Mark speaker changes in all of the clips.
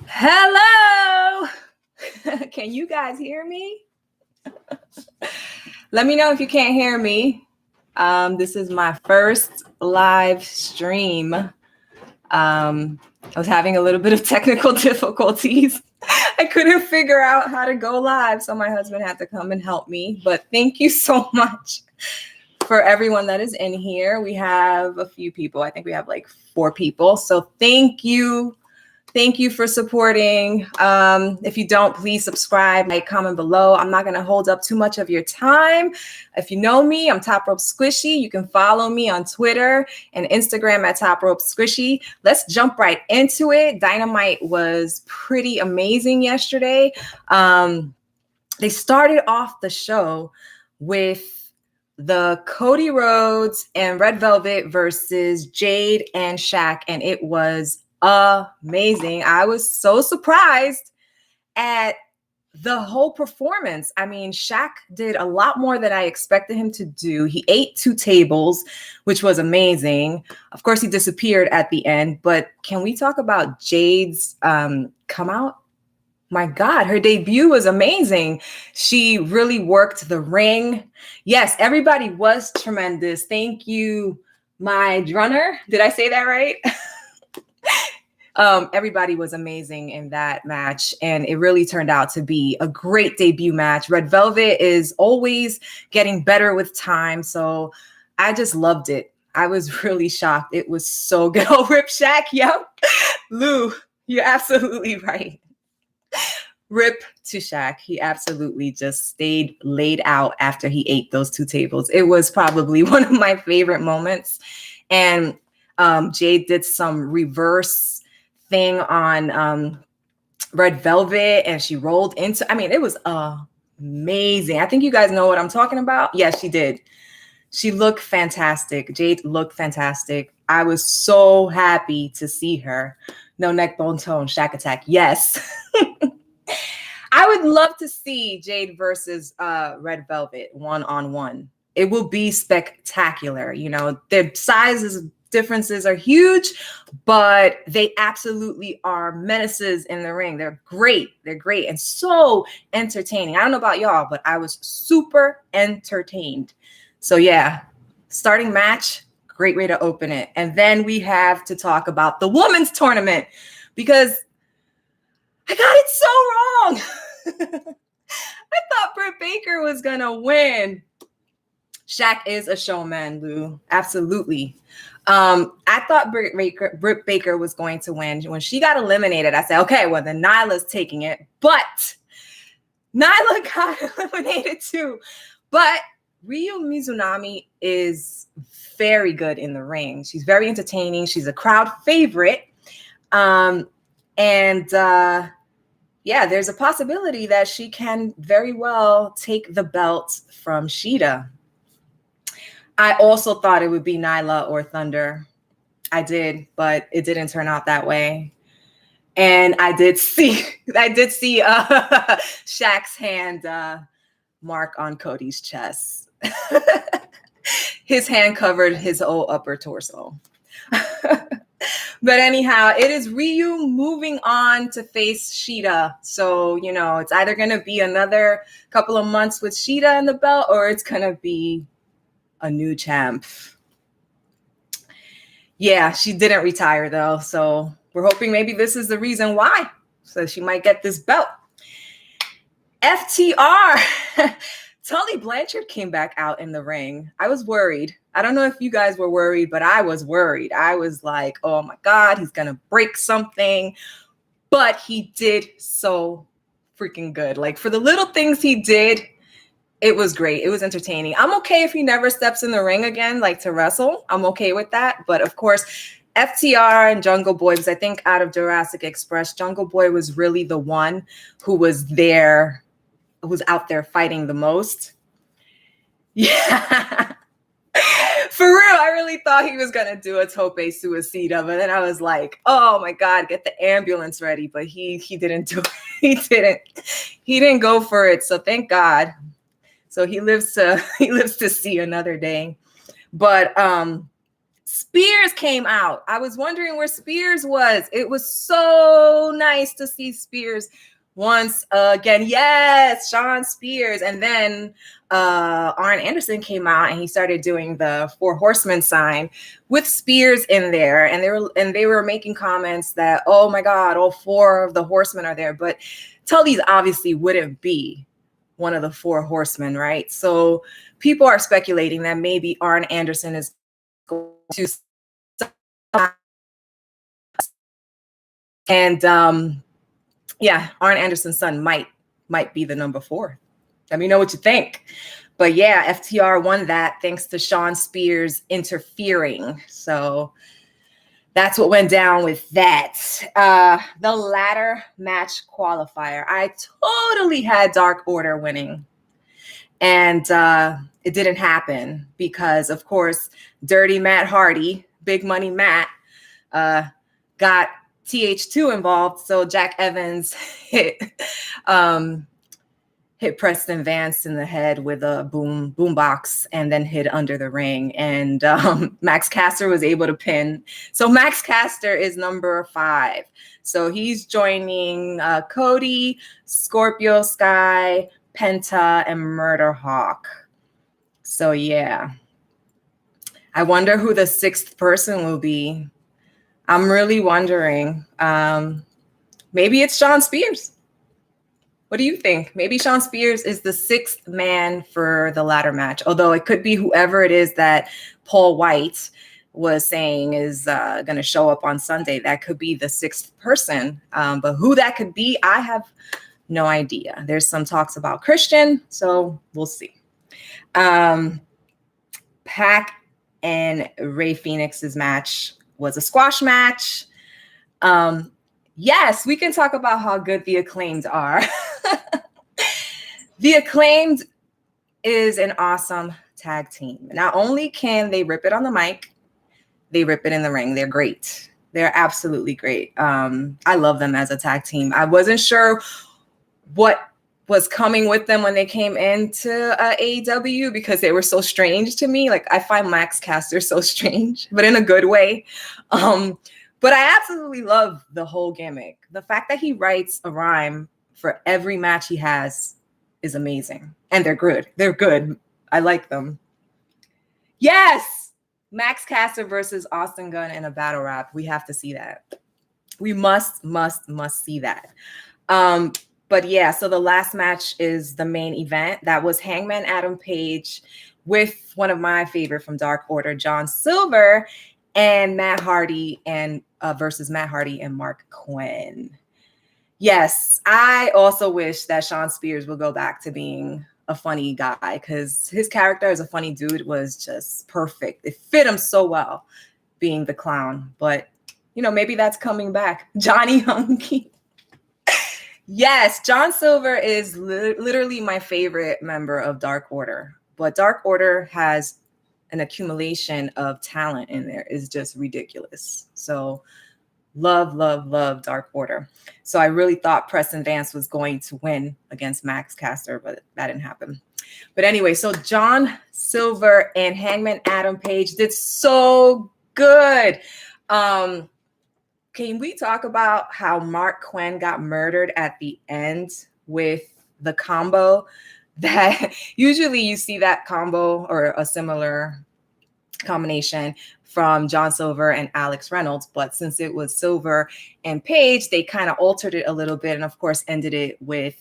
Speaker 1: Hello. Can you guys hear me? Let me know if you can't hear me. This is my first live stream. I was having a little bit of technical difficulties. I couldn't figure out how to go live, so my husband had to come and help me. But thank you so much for everyone that is in here. We have a few people. I think we have like 4 people. So thank you. Thank you for supporting. If you don't, please subscribe, like, comment below. I'm not going to hold up too much of your time. If you know me, I'm Top Rope Squishy. You can follow me on Twitter and Instagram at Top Rope Squishy. Let's jump right into it. Dynamite was pretty amazing yesterday. They started off the show with the Cody Rhodes and Red Velvet versus Jade and Shaq, and it was amazing. I was so surprised at the whole performance. I mean, Shaq did a lot more than I expected him to do. He ate 2 tables, which was amazing. Of course, he disappeared at the end, but can we talk about Jade's come out? My God, her debut was amazing. She really worked the ring. Yes, everybody was tremendous. Thank you, my runner. Did I say that right? Everybody was amazing in that match, and it really turned out to be a great debut match. Red Velvet is always getting better with time, so I just loved it. I was really shocked. It was so good. Oh, Rip Shaq, yep. Lou, you're absolutely right. Rip to Shaq. He absolutely just stayed laid out after he ate those 2 tables. It was probably one of my favorite moments. And Jade did some reverse thing on Red Velvet, and she rolled into, I mean, it was amazing. I think you guys know what I'm talking about. Yes, she did. She looked fantastic. Jade looked fantastic. I was so happy to see her. No neck bone tone, Shaq attack. Yes. I would love to see Jade versus Red Velvet 1-on-1. It will be spectacular. You know, their sizes differences are huge, but they absolutely are menaces in the ring. They're great. They're great and so entertaining. I don't know about y'all, but I was super entertained. So yeah, starting match, great way to open it. And then we have to talk about the women's tournament because I got it so wrong. I thought Britt Baker was going to win. Shaq is a showman, Lou. Absolutely. I thought Britt Baker was going to win. When she got eliminated, I said, okay, well, then Nyla's taking it. But Nyla got eliminated too. But Ryu Mizunami is very good in the ring. She's very entertaining. She's a crowd favorite. Yeah, there's a possibility that she can very well take the belt from Shida. I also thought it would be Nyla or Thunder. I did, but it didn't turn out that way. And I did see Shaq's hand mark on Cody's chest. His hand covered his whole upper torso. But anyhow, it is Ryu moving on to face Shida. So, you know, it's either going to be another couple of months with Shida in the belt, or it's going to be a new champ. Yeah, she didn't retire, though. So we're hoping maybe this is the reason why. So she might get this belt. FTR. Tully Blanchard came back out in the ring. I was worried. I don't know if you guys were worried, but I was worried. I was like, oh my God, he's going to break something. But he did so freaking good. Like, for the little things he did, it was great. It was entertaining. I'm okay if he never steps in the ring again, like to wrestle. I'm okay with that. But of course, FTR and Jungle Boy, because I think out of Jurassic Express, Jungle Boy was really the one who was there, who's out there fighting the most. Yeah. For real, I really thought he was going to do a tope suicida, but then I was like, oh my God, get the ambulance ready. But he didn't do it. He didn't go for it. So thank God. So he lives to see another day. But Spears came out. I was wondering where Spears was. It was so nice to see Spears once again. Yes, Sean Spears. And then Arn Anderson came out and he started doing the Four Horsemen sign with Spears in there. And they were making comments that, oh my God, all four of the horsemen are there. But Tully's obviously wouldn't be one of the four horsemen, right? So people are speculating that maybe Arn Anderson is going to, and yeah, Arn Anderson's son might be the number 4. Let me know what you think. But yeah, FTR won that thanks to Sean Spears interfering. So that's what went down with that. The ladder match qualifier. I totally had Dark Order winning. And it didn't happen because, of course, Dirty Matt Hardy, Big Money Matt, got TH2 involved. So Jack Evans hit Preston Vance in the head with a boombox and then hid under the ring. And Max Caster was able to pin. So Max Caster is number 5. So he's joining Cody, Scorpio Sky, Penta, and Murder Hawk. So yeah, I wonder who the 6th person will be. I'm really wondering. Maybe it's Sean Spears. What do you think? Maybe Sean Spears is the 6th man for the ladder match, although it could be whoever it is that Paul White was saying is going to show up on Sunday. That could be the 6th person. But who that could be, I have no idea. There's some talks about Christian, so we'll see. Pac and Rey Fenix's match was a squash match. Yes, we can talk about how good the Acclaimed are. The Acclaimed is an awesome tag team. Not only can they rip it on the mic, they rip it in the ring. They're great. They're absolutely great. I love them as a tag team. I wasn't sure what was coming with them when they came into AEW because they were so strange to me. Like, I find Max Caster so strange, but in a good way. But I absolutely love the whole gimmick. The fact that he writes a rhyme for every match he has is amazing. And they're good. They're good. I like them. Yes! Max Caster versus Austin Gunn in a battle rap. We have to see that. We must see that. But yeah, so the last match is the main event. That was Hangman Adam Page with one of my favorite from Dark Order, John Silver, and Matt Hardy and versus Matt Hardy and Mark Quinn. Yes, I also wish that Sean Spears will go back to being a funny guy because his character as a funny dude was just perfect. It fit him so well being the clown. But, you know, maybe that's coming back. Johnny Hunky. Yes, John Silver is literally my favorite member of Dark Order. But Dark Order has an accumulation of talent in there. It's just ridiculous. So love Dark Order. So I really thought Preston Vance was going to win against Max Caster, but that didn't happen. But anyway, so John Silver and Hangman Adam Page did so good. Can we talk about how Mark Quinn got murdered at the end with the combo? That usually you see that combo or a similar combination from John Silver and Alex Reynolds, but since it was Silver and Page, they kind of altered it a little bit and of course ended it with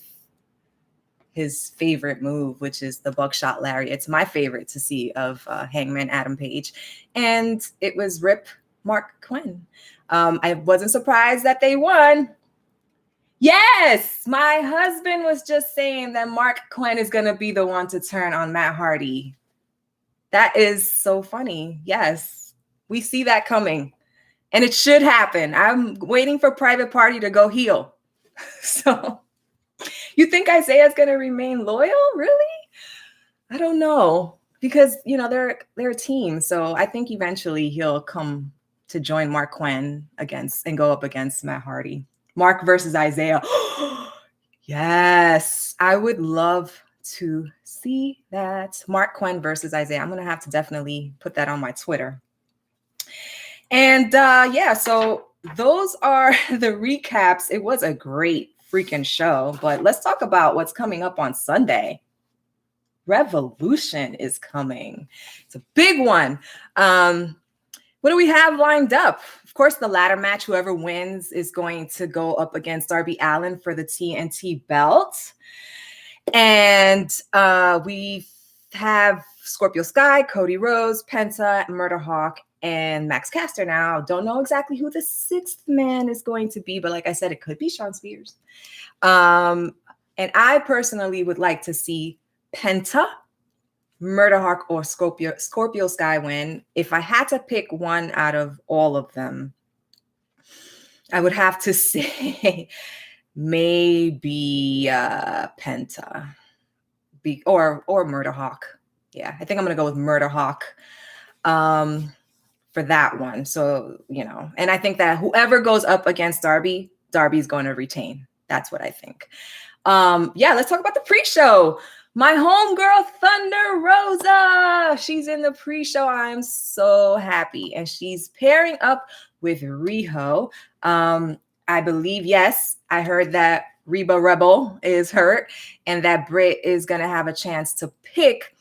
Speaker 1: his favorite move, which is the buckshot lariat. It's my favorite to see of Hangman Adam Page, and it was Rip Mark Quinn. I wasn't surprised that they won. Yes, my husband was just saying that Mark Quinn is going to be the one to turn on Matt Hardy. That is so funny. Yes, we see that coming. And it should happen. I'm waiting for Private Party to go heel. So you think Isaiah's going to remain loyal? Really? I don't know. Because, you know, they're a team. So I think eventually he'll come to join Mark Quinn against and go up against Matt Hardy. Mark versus Isaiah. Yes, I would love to see that. Mark Quinn versus Isaiah. I'm going to have to definitely put that on my Twitter. And yeah, so those are the recaps. It was a great freaking show, but let's talk about what's coming up on Sunday. Revolution is coming. It's a big one. What do we have lined up? Of course, the ladder match, whoever wins is going to go up against Darby Allin for the TNT belt. And we have Scorpio Sky, Cody Rhodes, Penta, Murder Hawk, and Max Caster. Now, don't know exactly who the sixth man is going to be, but like I said, it could be Shawn Spears. And I personally would like to see Penta, Murder Hawk, or Scorpio Sky win. If I had to pick one out of all of them, I would have to say maybe Penta or Murder Hawk. Yeah, I think I'm gonna go with Murder Hawk for that one. So, and I think that whoever goes up against Darby's going to retain. That's what I think. Yeah, let's talk about the pre-show. My homegirl, Thunder Rosa. She's in the pre-show. I'm so happy. And she's pairing up with Riho. I believe, yes, I heard that Reba Rebel is hurt and that Britt is going to have a chance to pick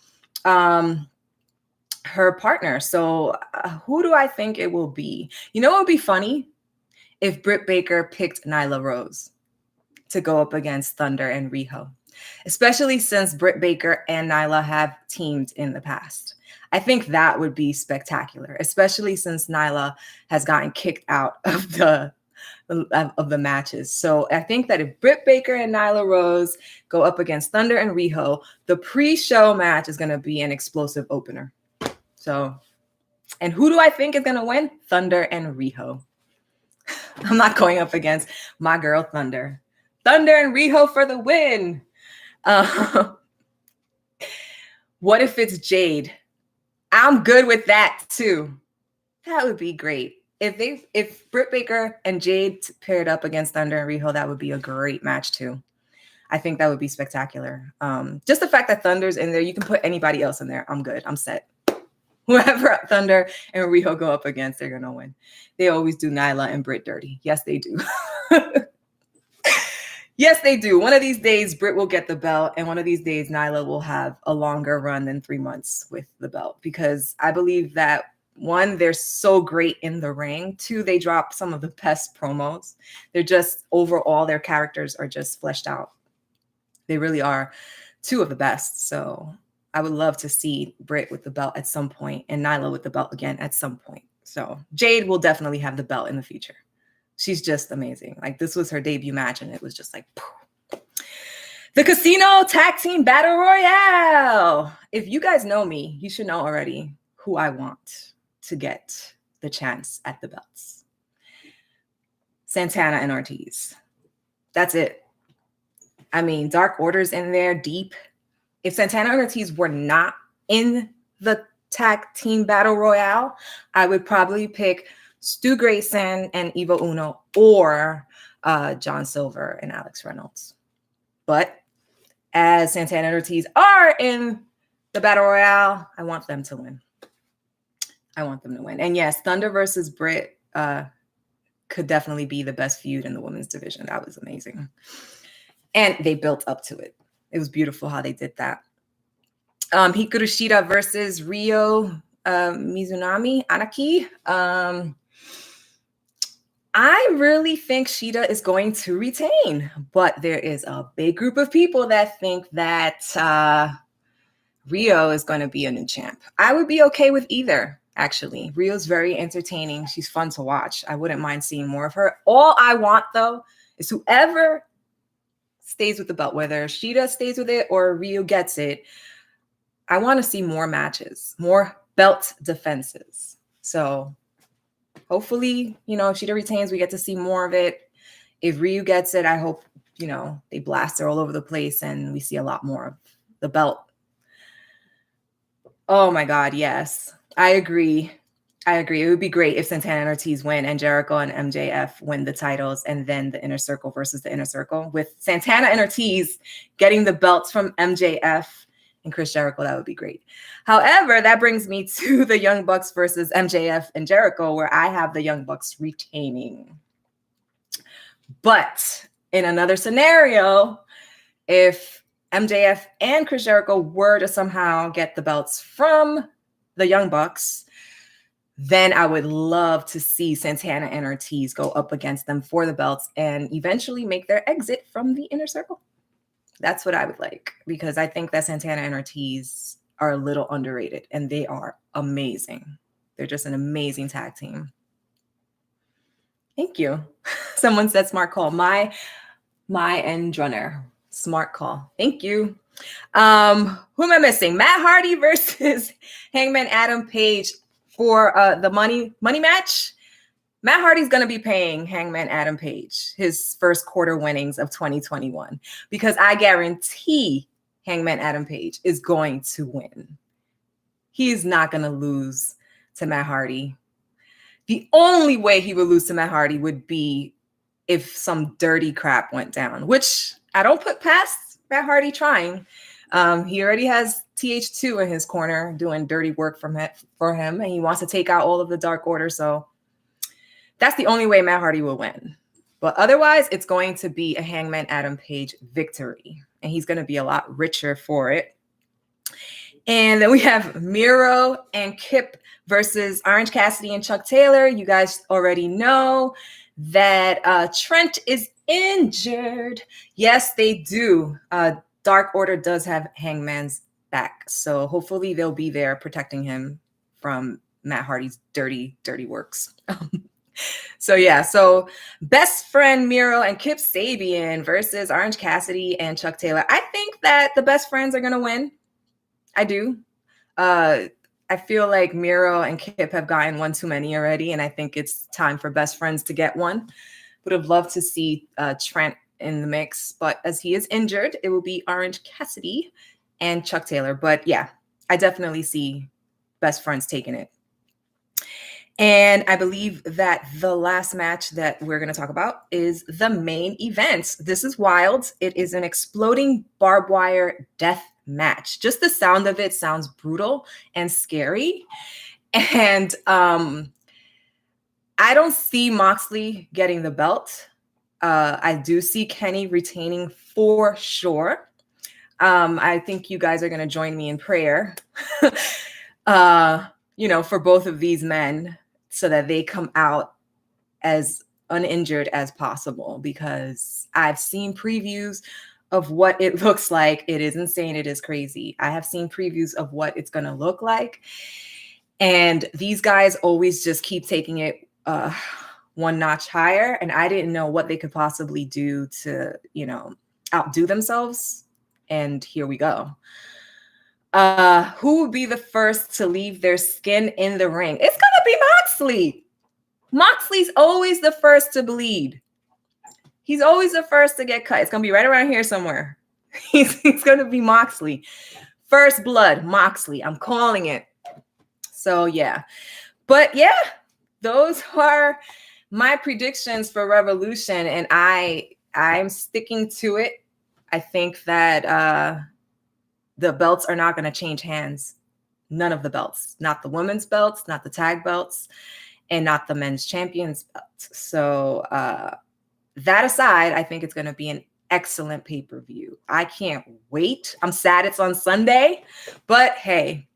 Speaker 1: her partner. So who do I think it will be? You know, it would be funny if Britt Baker picked Nyla Rose to go up against Thunder and Riho, especially since Britt Baker and Nyla have teamed in the past. I think that would be spectacular, especially since Nyla has gotten kicked out of the matches. So I think that if Britt Baker and Nyla Rose go up against Thunder and Riho, the pre-show match is going to be an explosive opener. So, and who do I think is going to win? Thunder and Riho. I'm not going up against my girl Thunder. Thunder and Riho for the win. What if it's Jade? I'm good with that too. That would be great. If Britt Baker and Jade paired up against Thunder and Riho, that would be a great match too. I think that would be spectacular. Just the fact that Thunder's in there, you can put anybody else in there. I'm good. I'm set. Whoever Thunder and Riho go up against, they're going to win. They always do Nyla and Britt dirty. Yes, they do. Yes, they do. One of these days, Britt will get the belt, and one of these days, Nyla will have a longer run than 3 months with the belt, because I believe that, one, they're so great in the ring. Two, they drop some of the best promos. They're just, overall, their characters are just fleshed out. They really are two of the best. So I would love to see Britt with the belt at some point and Nyla with the belt again at some point. So Jade will definitely have the belt in the future. She's just amazing. Like, this was her debut match, and it was just like, poof. The Casino Tag Team Battle Royale. If you guys know me, you should know already who I want to get the chance at the belts. Santana and Ortiz. That's it. I mean, Dark Order's in there deep. If Santana and Ortiz were not in the Tag Team Battle Royale, I would probably pick Stu Grayson and Evil Uno, or John Silver and Alex Reynolds. But as Santana and Ortiz are in the Battle Royale, I want them to win. I want them to win. And yes, Thunder versus Britt could definitely be the best feud in the women's division. That was amazing. And they built up to it. It was beautiful how they did that. Hikaru Shida versus Ryo Mizunami Anaki. I really think Shida is going to retain, but there is a big group of people that think that Ryo is going to be a new champ. I would be okay with either, actually. Ryo's very entertaining. She's fun to watch. I wouldn't mind seeing more of her. All I want, though, is whoever stays with the belt, whether Shida stays with it or Ryo gets it, I want to see more matches, more belt defenses. So hopefully, if Shida retains, we get to see more of it. If Ryu gets it, I hope, they blast her all over the place and we see a lot more of the belt. Oh my God, yes. I agree. It would be great if Santana and Ortiz win and Jericho and MJF win the titles, and then the Inner Circle versus the Inner Circle, with Santana and Ortiz getting the belts from MJF and Chris Jericho, that would be great. However, that brings me to the Young Bucks versus MJF and Jericho, where I have the Young Bucks retaining. But in another scenario, if MJF and Chris Jericho were to somehow get the belts from the Young Bucks, then I would love to see Santana and Ortiz go up against them for the belts and eventually make their exit from the Inner Circle. That's what I would like, because I think that Santana and Ortiz are a little underrated, and they are amazing. They're just an amazing tag team. Thank you. Someone said smart call. My end runner. Smart call. Thank you. Who am I missing? Matt Hardy versus Hangman Adam Page for the money match. Matt Hardy's going to be paying Hangman Adam Page his first quarter winnings of 2021, because I guarantee Hangman Adam Page is going to win. He's not going to lose to Matt Hardy. The only way he would lose to Matt Hardy would be if some dirty crap went down, which I don't put past Matt Hardy trying. He already has TH2 in his corner doing dirty work for him, and he wants to take out all of the Dark Order. So that's the only way Matt Hardy will win. But otherwise, it's going to be a Hangman Adam Page victory, and he's going to be a lot richer for it. And then we have Miro and Kip versus Orange Cassidy and Chuck Taylor. You guys already know that Trent is injured. Yes, they do. Dark Order does have Hangman's back, so hopefully they'll be there protecting him from Matt Hardy's dirty works. So best friend Miro and Kip Sabian versus Orange Cassidy and Chuck Taylor. I think that the best friends are going to win. I do. I feel like Miro and Kip have gotten one too many already, and I think it's time for best friends to get one. Would have loved to see Trent in the mix, but as he is injured, it will be Orange Cassidy and Chuck Taylor. But yeah, I definitely see best friends taking it. And I believe that the last match that we're going to talk about is the main event. This is wild. It is an exploding barbed wire death match. Just the sound of it sounds brutal and scary. And I don't see Moxley getting the belt. I do see Kenny retaining for sure. I think you guys are going to join me in prayer, for both of these men, so that they come out as uninjured as possible, because I've seen previews of what it looks like. It is insane. It is crazy. I have seen previews of what it's going to look like. And these guys always just keep taking it one notch higher. And I didn't know what they could possibly do to, outdo themselves. And here we go. Who will be the first to leave their skin in the ring? It's going to be Moxley. Moxley's always the first to bleed. He's always the first to get cut. It's going to be right around here somewhere. He's going to be Moxley. First blood, Moxley. I'm calling it. So, yeah. But, yeah, those are my predictions for Revolution, and I'm sticking to it. I think that the belts are not going to change hands. None of the belts. Not the women's belts, not the tag belts, and not the men's champions belts. So that aside, I think it's going to be an excellent pay-per-view. I can't wait. I'm sad it's on Sunday, but hey,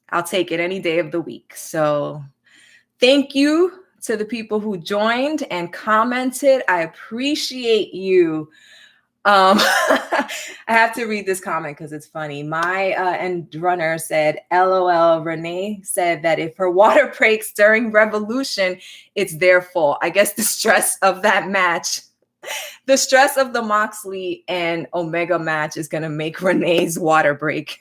Speaker 1: I'll take it any day of the week. So thank you to the people who joined and commented. I appreciate you. I have to read this comment because it's funny. My end runner said, LOL, Renee said that if her water breaks during Revolution, it's their fault. I guess the stress of that match, the stress of the Moxley and Omega match is going to make Renee's water break.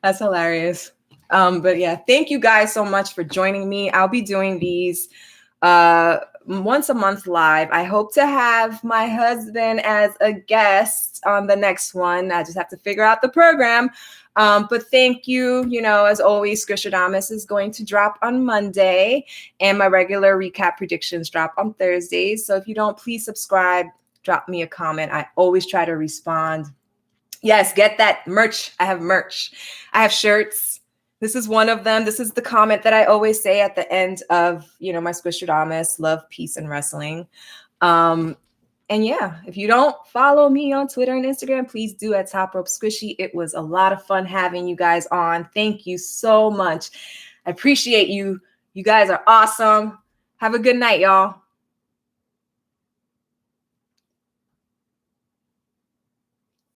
Speaker 1: That's hilarious. But yeah, thank you guys so much for joining me. I'll be doing these once a month live. I hope to have my husband as a guest on the next one. I just have to figure out the program. But thank you. As always, Scrishadamus is going to drop on Monday, and my regular recap predictions drop on Thursdays. So if you don't, please subscribe, drop me a comment. I always try to respond. Yes, get that merch. I have merch. I have shirts. This is one of them. This is the comment that I always say at the end of, my Squishtradamus, love, peace, and wrestling. And yeah, if you don't follow me on Twitter and Instagram, please do at Top Rope Squishy. It was a lot of fun having you guys on. Thank you so much. I appreciate you. You guys are awesome. Have a good night, y'all.